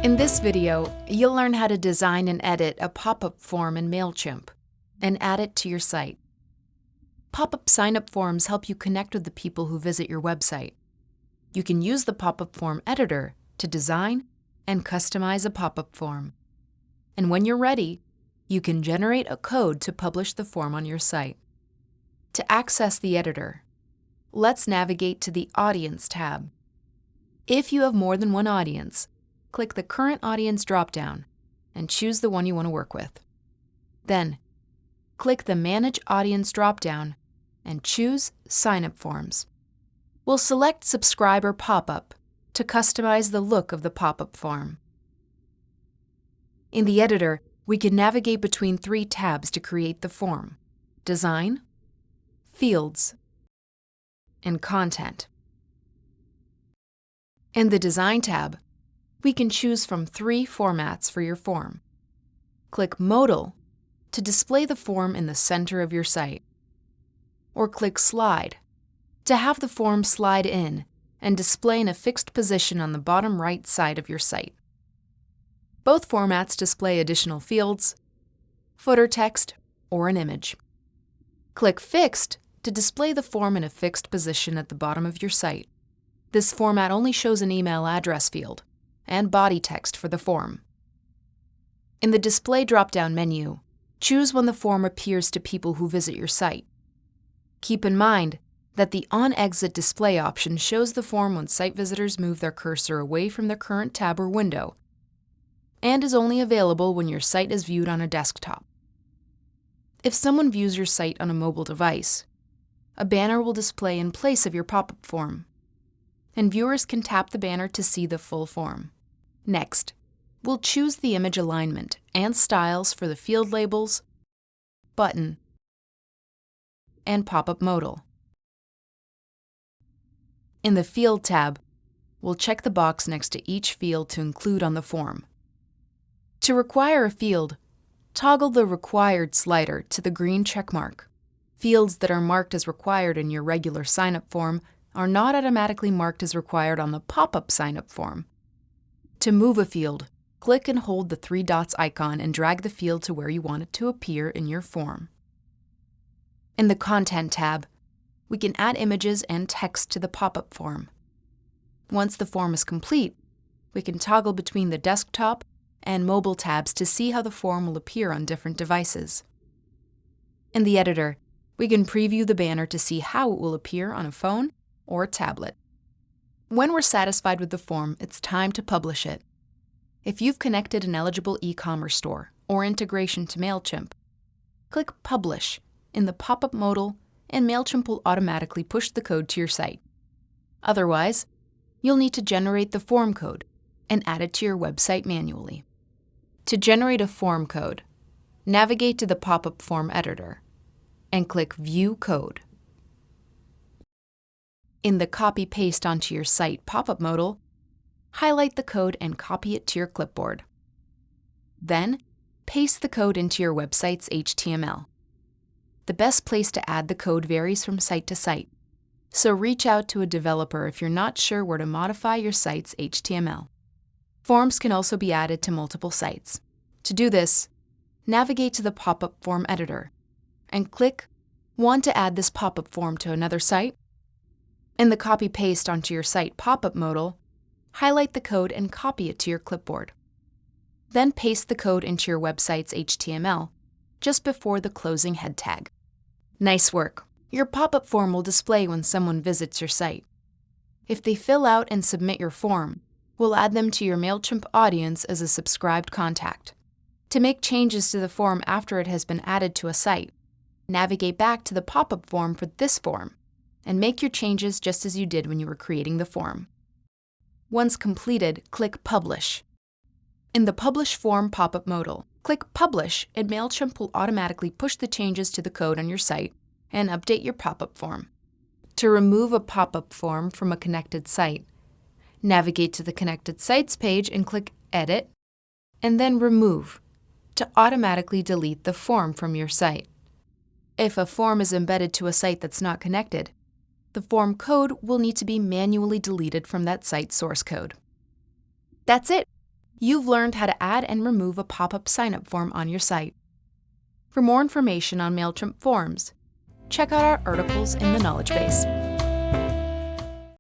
In this video, you'll learn how to design and edit a pop-up form in Mailchimp and add it to your site. Pop-up sign-up forms help you connect with the people who visit your website. You can use the pop-up form editor to design and customize a pop-up form. And when you're ready, you can generate a code to publish the form on your site. To access the editor, let's navigate to the Audience tab. If you have more than one audience, click the Current Audience dropdown and choose the one you want to work with. Then, click the Manage Audience dropdown and choose Sign-up Forms. We'll select Subscriber Pop-up to customize the look of the pop-up form. In the editor, we can navigate between three tabs to create the form: Design, Fields, and Content. In the Design tab, we can choose from three formats for your form. Click Modal to display the form in the center of your site, or click Slide to have the form slide in and display in a fixed position on the bottom right side of your site. Both formats display additional fields, footer text, or an image. Click Fixed to display the form in a fixed position at the bottom of your site. This format only shows an email address field and body text for the form. In the Display drop-down menu, choose when the form appears to people who visit your site. Keep in mind that the On-Exit Display option shows the form when site visitors move their cursor away from their current tab or window, and is only available when your site is viewed on a desktop. If someone views your site on a mobile device, a banner will display in place of your pop-up form, and viewers can tap the banner to see the full form. Next, we'll choose the image alignment and styles for the field labels, button, and pop-up modal. In the Field tab, we'll check the box next to each field to include on the form. To require a field, toggle the Required slider to the green checkmark. Fields that are marked as required in your regular sign-up form are not automatically marked as required on the pop-up sign-up form. To move a field, click and hold the three dots icon and drag the field to where you want it to appear in your form. In the Content tab, we can add images and text to the pop-up form. Once the form is complete, we can toggle between the desktop and mobile tabs to see how the form will appear on different devices. In the editor, we can preview the banner to see how it will appear on a phone or a tablet. When we're satisfied with the form, it's time to publish it. If you've connected an eligible e-commerce store or integration to Mailchimp, click Publish in the pop-up modal and Mailchimp will automatically push the code to your site. Otherwise, you'll need to generate the form code and add it to your website manually. To generate a form code, navigate to the pop-up form editor and click View Code. In the Copy Paste onto your site pop-up modal, highlight the code and copy it to your clipboard. Then, paste the code into your website's HTML. The best place to add the code varies from site to site, so reach out to a developer if you're not sure where to modify your site's HTML. Forms can also be added to multiple sites. To do this, navigate to the pop-up form editor and click Want to add this pop-up form to another site? In the Copy Paste onto your site pop-up modal, highlight the code and copy it to your clipboard. Then paste the code into your website's HTML just before the closing head tag. Nice work! Your pop-up form will display when someone visits your site. If they fill out and submit your form, we'll add them to your Mailchimp audience as a subscribed contact. To make changes to the form after it has been added to a site, navigate back to the pop-up form for this form and make your changes just as you did when you were creating the form. Once completed, click Publish. In the Publish Form pop-up modal, click Publish and Mailchimp will automatically push the changes to the code on your site and update your pop-up form. To remove a pop-up form from a connected site, navigate to the Connected Sites page and click Edit, and then Remove to automatically delete the form from your site. If a form is embedded to a site that's not connected, the form code will need to be manually deleted from that site's source code. That's it! You've learned how to add and remove a pop-up sign-up form on your site. For more information on Mailchimp forms, check out our articles in the knowledge base.